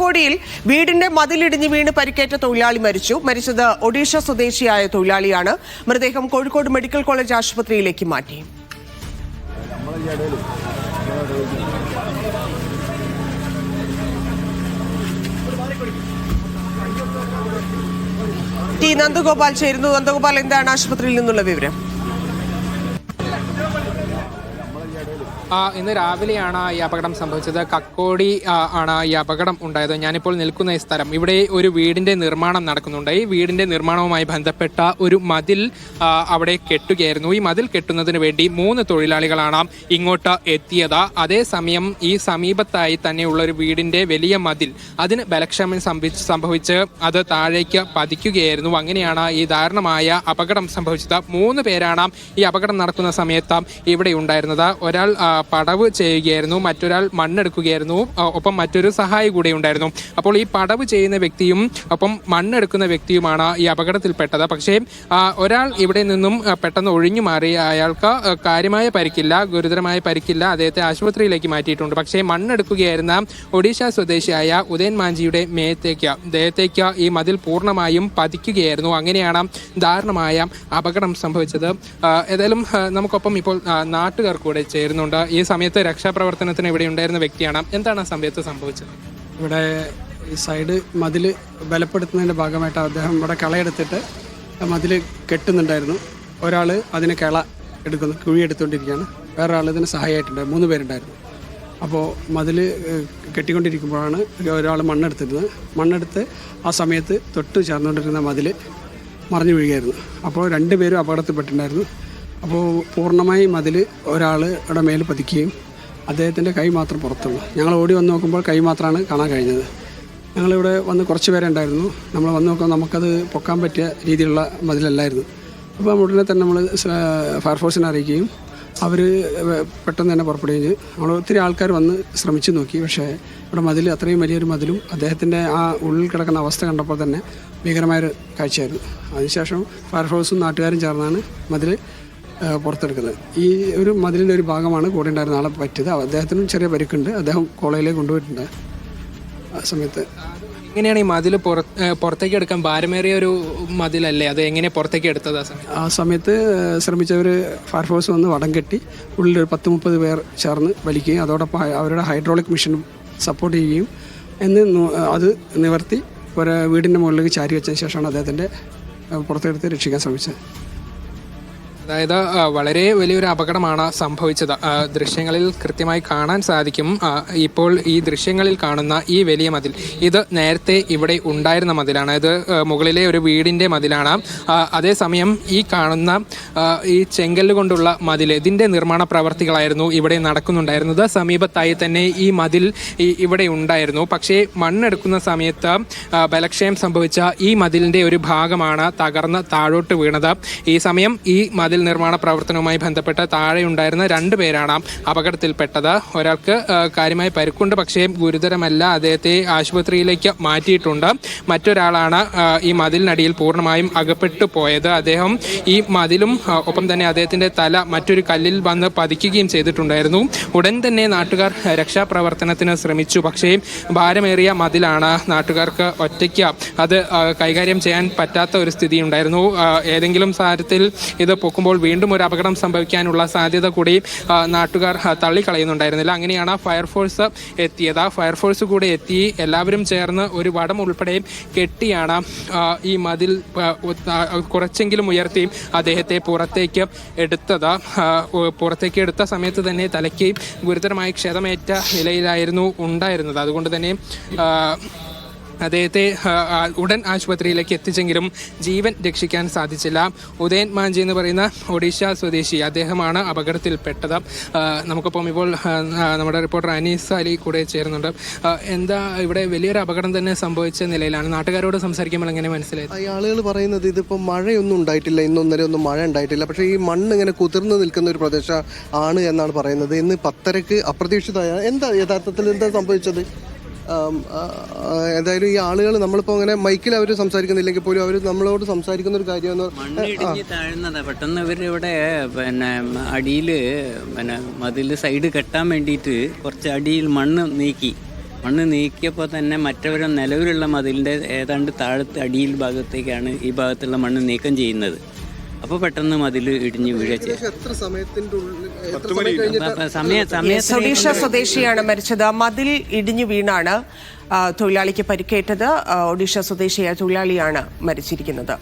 കക്കോടിയിൽ വീടിന്റെ മതിലിടിഞ്ഞ് വീണ് പരിക്കേറ്റ തൊഴിലാളി മരിച്ചത് ഒഡീഷ സ്വദേശിയായ തൊഴിലാളിയാണ്. മൃതദേഹം കോഴിക്കോട് മെഡിക്കൽ കോളേജ് ആശുപത്രിയിലേക്ക് മാറ്റി. ടി നന്ദഗോപാൽ ചേരുന്നു. നന്ദഗോപാൽ, എന്താണ് ആശുപത്രിയിൽ നിന്നുള്ള വിവരം? ഇന്ന് രാവിലെയാണ് ഈ അപകടം സംഭവിച്ചത്. കക്കോടി ആണ് ഈ അപകടം ഉണ്ടായത്. ഞാനിപ്പോൾ നിൽക്കുന്ന ഈ സ്ഥലം, ഇവിടെ ഒരു വീടിന്റെ നിർമ്മാണം നടക്കുന്നുണ്ട്. ഈ വീടിന്റെ നിർമ്മാണവുമായി ബന്ധപ്പെട്ട ഒരു മതിൽ അവിടെ കെട്ടുകയായിരുന്നു. ഈ മതിൽ കെട്ടുന്നതിന് വേണ്ടി 3 തൊഴിലാളികളാണ് ഇങ്ങോട്ട് എത്തിയത്. അതേസമയം ഈ സമീപത്തായി തന്നെയുള്ള ഒരു വീടിന്റെ വലിയ മതിൽ, അതിന് ബലക്ഷയം സംഭവിച്ച് അത് താഴേക്ക് പതിക്കുകയായിരുന്നു. അങ്ങനെയാണ് ഈ ദാരുണമായ അപകടം സംഭവിച്ചത്. 3 പേരാണ് ഈ അപകടം നടക്കുന്ന സമയത്ത് ഇവിടെ ഉണ്ടായിരുന്നത്. ഒരാൾ പടവ് ചെയ്യുകയായിരുന്നു, മറ്റൊരാൾ മണ്ണെടുക്കുകയായിരുന്നു, ഒപ്പം മറ്റൊരു സഹായി കൂടെ ഉണ്ടായിരുന്നു. അപ്പോൾ ഈ പടവ് ചെയ്യുന്ന വ്യക്തിയും ഒപ്പം മണ്ണെടുക്കുന്ന വ്യക്തിയുമാണ് ഈ അപകടത്തിൽപ്പെട്ടത്. പക്ഷേ ഒരാൾ ഇവിടെ നിന്നും പെട്ടെന്ന് ഒഴിഞ്ഞു മാറി. അയാൾക്ക് കാര്യമായ പരിക്കില്ല, ഗുരുതരമായ പരിക്കില്ല. അദ്ദേഹത്തെ ആശുപത്രിയിലേക്ക് മാറ്റിയിട്ടുണ്ട്. പക്ഷേ മണ്ണെടുക്കുകയായിരുന്ന ഒഡീഷ സ്വദേശിയായ ഉദയൻ മാഞ്ചിയുടെ ദേഹത്തേക്ക് ഈ മതിൽ പൂർണ്ണമായും പതിക്കുകയായിരുന്നു. അങ്ങനെയാണ് ദാരുണമായ അപകടം സംഭവിച്ചത്. ഏതായാലും നമുക്കൊപ്പം ഇപ്പോൾ നാട്ടുകാർ കൂടെ ചേരുന്നുണ്ട്. ഈ സമയത്ത് രക്ഷാപ്രവർത്തനത്തിന് ഇവിടെ ഉണ്ടായിരുന്ന വ്യക്തിയാണ്. എന്താണ് ആ സമയത്ത് സംഭവിച്ചത്? ഇവിടെ ഈ സൈഡ് മതിൽ ബലപ്പെടുത്തുന്നതിൻ്റെ ഭാഗമായിട്ട് അദ്ദേഹം ഇവിടെ കളയെടുത്തിട്ട് മതിൽ കെട്ടുന്നുണ്ടായിരുന്നു. ഒരാൾ അതിന് കുഴി എടുത്തുകൊണ്ടിരിക്കുകയാണ്. വേറൊരാൾ ഇതിന് സഹായമായിട്ടുണ്ട്. 3 പേരുണ്ടായിരുന്നു. അപ്പോൾ മതിൽ കെട്ടിക്കൊണ്ടിരിക്കുമ്പോഴാണ് ഒരാൾ മണ്ണെടുത്ത് ആ സമയത്ത് തൊട്ട് ചേർന്നുകൊണ്ടിരുന്ന മതിൽ മറിഞ്ഞു വീഴുകയായിരുന്നു. അപ്പോൾ 2 പേരും അപകടത്തിൽപ്പെട്ടിട്ടുണ്ടായിരുന്നു. അപ്പോൾ പൂർണ്ണമായി മതിൽ ഒരാളുടെ മേൽ പതിക്കുകയും അദ്ദേഹത്തിൻ്റെ കൈ മാത്രം പുറത്തുള്ളൂ. ഞങ്ങൾ ഓടി വന്ന് നോക്കുമ്പോൾ കൈ മാത്രമാണ് കാണാൻ കഴിഞ്ഞത്. ഞങ്ങളിവിടെ വന്ന് കുറച്ച് പേരെ ഉണ്ടായിരുന്നു. നമ്മൾ വന്ന് നോക്കുമ്പോൾ നമുക്കത് പൊക്കാൻ പറ്റിയ രീതിയിലുള്ള മതിലല്ലായിരുന്നു. അപ്പോൾ ഉടനെ തന്നെ നമ്മൾ ഫയർഫോഴ്സിനെ അറിയിക്കുകയും അവർ പെട്ടെന്ന് തന്നെ പുറപ്പെടുകയും ചെയ്തു. നമ്മൾ ഒത്തിരി ആൾക്കാർ വന്ന് ശ്രമിച്ചു നോക്കി. പക്ഷേ ഇവിടെ മതിൽ, അത്രയും വലിയൊരു മതിലും അദ്ദേഹത്തിൻ്റെ ആ ഉള്ളിൽ കിടക്കുന്ന അവസ്ഥ കണ്ടപ്പോൾ തന്നെ ഭീകരമായൊരു കാഴ്ചയായിരുന്നു. അതിനുശേഷം ഫയർഫോഴ്സും നാട്ടുകാരും ചേർന്നാണ് മതിൽ പുറത്തെടുക്കുന്നത്. ഈ ഒരു മതിലിൻ്റെ ഒരു ഭാഗമാണ് കൂടെ ഉണ്ടായിരുന്ന ആളെ പറ്റിയത്. അദ്ദേഹത്തിനും ചെറിയ പരിക്കുണ്ട്. അദ്ദേഹം കോളേജിലേക്ക് കൊണ്ടുപോയിട്ടുണ്ട്. ആ സമയത്ത് എങ്ങനെയാണ് ഈ മതിൽ പുറത്തേക്ക് എടുക്കാൻ ഭാരമേറിയ ഒരു മതിലല്ലേ? അത് എങ്ങനെ പുറത്തേക്ക് എടുത്തത്? ആ സമയത്ത് ശ്രമിച്ചവർ ഫയർഫോഴ്സ് വന്ന് വടം കെട്ടി ഉള്ളിലൊരു 10-30 പേർ ചേർന്ന് വലിക്കുകയും അതോടൊപ്പം അവരുടെ ഹൈഡ്രോളിക് മെഷീൻ സപ്പോർട്ട് ചെയ്യുകയും അത് നിവർത്തി ഒരു വീടിൻ്റെ മുകളിലേക്ക് ചാരി വെച്ചതിന് ശേഷമാണ് അദ്ദേഹത്തിൻ്റെ പുറത്തെടുത്ത് രക്ഷിക്കാൻ ശ്രമിച്ചത്. അതായത് വളരെ വലിയൊരു അപകടമാണ് സംഭവിച്ചത്. ദൃശ്യങ്ങളിൽ കൃത്യമായി കാണാൻ സാധിക്കും. ഇപ്പോൾ ഈ ദൃശ്യങ്ങളിൽ കാണുന്ന ഈ വലിയ മതിൽ, ഇത് നേരത്തെ ഇവിടെ ഉണ്ടായിരുന്ന മതിലാണ്. ഇത് മുകളിലെ ഒരു വീടിൻ്റെ മതിലാണ്. അതേസമയം ഈ കാണുന്ന ഈ ചെങ്കല്ല് കൊണ്ടുള്ള മതിൽ, ഇതിൻ്റെ നിർമ്മാണ പ്രവർത്തികളായിരുന്നു ഇവിടെ നടക്കുന്നുണ്ടായിരുന്നത്. സമീപത്തായി തന്നെ ഈ മതിൽ ഇവിടെ ഉണ്ടായിരുന്നു. പക്ഷേ മണ്ണെടുക്കുന്ന സമയത്ത് ബലക്ഷയം സംഭവിച്ച ഈ മതിലിൻ്റെ ഒരു ഭാഗമാണ് തകർന്ന് താഴോട്ട് വീണത്. ഈ സമയം ഈ മതിൽ നിർമ്മാണ പ്രവർത്തനവുമായി ബന്ധപ്പെട്ട് താഴെ ഉണ്ടായിരുന്ന 2 പേരാണ് അപകടത്തിൽപ്പെട്ടത്. ഒരാൾക്ക് കാര്യമായ പരിക്കുണ്ട്, പക്ഷേ ഗുരുതരമല്ല. അദ്ദേഹത്തെ ആശുപത്രിയിലേക്ക് മാറ്റിയിട്ടുണ്ട്. മറ്റൊരാളാണ് ഈ മതിലിനടിയിൽ പൂർണ്ണമായും അകപ്പെട്ടു പോയത്. അദ്ദേഹം ഈ മതിലും ഒപ്പം തന്നെ അദ്ദേഹത്തിൻ്റെ തല മറ്റൊരു കല്ലിൽ വന്ന് പതിക്കുകയും ചെയ്തിട്ടുണ്ടായിരുന്നു. ഉടൻ തന്നെ നാട്ടുകാർ രക്ഷാപ്രവർത്തനത്തിന് ശ്രമിച്ചു. പക്ഷേ ഭാരമേറിയ മതിലാണ്. നാട്ടുകാർക്ക് ഒറ്റയ്ക്ക് അത് കൈകാര്യം ചെയ്യാൻ പറ്റാത്ത ഒരു സ്ഥിതി ഉണ്ടായിരുന്നു. ഏതെങ്കിലും സാഹചര്യത്തിൽ ഇത് പൊക്കുമ്പോൾ വീണ്ടും ഒരു അപകടം സംഭവിക്കാനുള്ള സാധ്യത കൂടി നാട്ടുകാർ തള്ളിക്കളയുന്നുണ്ടായിരുന്നില്ല. അങ്ങനെയാണ് ഫയർഫോഴ്സ് എത്തിയത്. ഫയർഫോഴ്സ് കൂടെ എത്തി എല്ലാവരും ചേർന്ന് ഒരു വടം ഉൾപ്പെടെ കെട്ടിയാണ് ഈ മതിൽ കുറച്ചെങ്കിലും ഉയർത്തി അദ്ദേഹത്തെ പുറത്തേക്ക് എടുത്ത സമയത്ത് തന്നെ തലയ്ക്ക് ഗുരുതരമായി ക്ഷതമേറ്റ നിലയിലായിരുന്നു ഉണ്ടായിരുന്നത്. അതുകൊണ്ട് തന്നെ അദ്ദേഹത്തെ ഉടൻ ആശുപത്രിയിലേക്ക് എത്തിച്ചെങ്കിലും ജീവൻ രക്ഷിക്കാൻ സാധിച്ചില്ല. ഉദയൻ മാഞ്ചി എന്ന് പറയുന്ന ഒഡീഷ സ്വദേശി, അദ്ദേഹമാണ് അപകടത്തിൽപ്പെട്ടത്. നമുക്കിപ്പം ഇപ്പോൾ നമ്മുടെ റിപ്പോർട്ടർ അനീസ് അലി കൂടെ ചേരുന്നുണ്ട്. എന്താ ഇവിടെ വലിയൊരു അപകടം തന്നെ സംഭവിച്ച നിലയിലാണ്. നാട്ടുകാരോട് സംസാരിക്കുമ്പോൾ എങ്ങനെ മനസ്സിലായി? ആളുകൾ പറയുന്നത് ഇതിപ്പോൾ മഴയൊന്നും ഉണ്ടായിട്ടില്ല, ഇന്നൊന്നര മഴ ഉണ്ടായിട്ടില്ല, പക്ഷേ ഈ മണ്ണ് ഇങ്ങനെ കുതിർന്ന് നിൽക്കുന്ന ഒരു പ്രദേശം ആണ് എന്നാണ് പറയുന്നത്. ഇന്ന് 10:30 അപ്രതീക്ഷിതമായ എന്താ യഥാർത്ഥത്തിൽ എന്താ സംഭവിച്ചത്? എന്തായാലും ഈ ആളുകൾ നമ്മളിപ്പോൾ അങ്ങനെ മൈക്കിൽ അവർ സംസാരിക്കുന്നില്ലെങ്കിൽ പോലും അവർ നമ്മളോട് സംസാരിക്കുന്ന ഒരു കാര്യമെന്ന് താഴ്ന്നതാ. പെട്ടെന്ന് ഇവരിവിടെ അടിയിൽ മതിൽ സൈഡ് കെട്ടാൻ വേണ്ടിയിട്ട് കുറച്ച് അടിയിൽ മണ്ണ് നീക്കി. മണ്ണ് നീക്കിയപ്പോൾ തന്നെ മറ്റവരെ നിലവിലുള്ള മതിലിൻ്റെ ഏതാണ്ട് താഴത്തെ അടിയിൽ ഭാഗത്തേക്കാണ് ഈ ഭാഗത്തുള്ള മണ്ണ് നീക്കം ചെയ്യുന്നത്. അപ്പോൾ പെട്ടെന്ന് മതിൽ ഇടിഞ്ഞ് വീഴുക ചെയ്യും. എത്ര സമയത്തിന്റെ ഉള്ളിൽ ഒഡീഷ സ്വദേശിയാണ് മരിച്ചത്. മതിൽ ഇടിഞ്ഞു വീണാണ് തൊഴിലാളിക്ക് പരിക്കേറ്റത്. ഒഡീഷ സ്വദേശിയായ തൊഴിലാളിയാണ് മരിച്ചിരിക്കുന്നത്.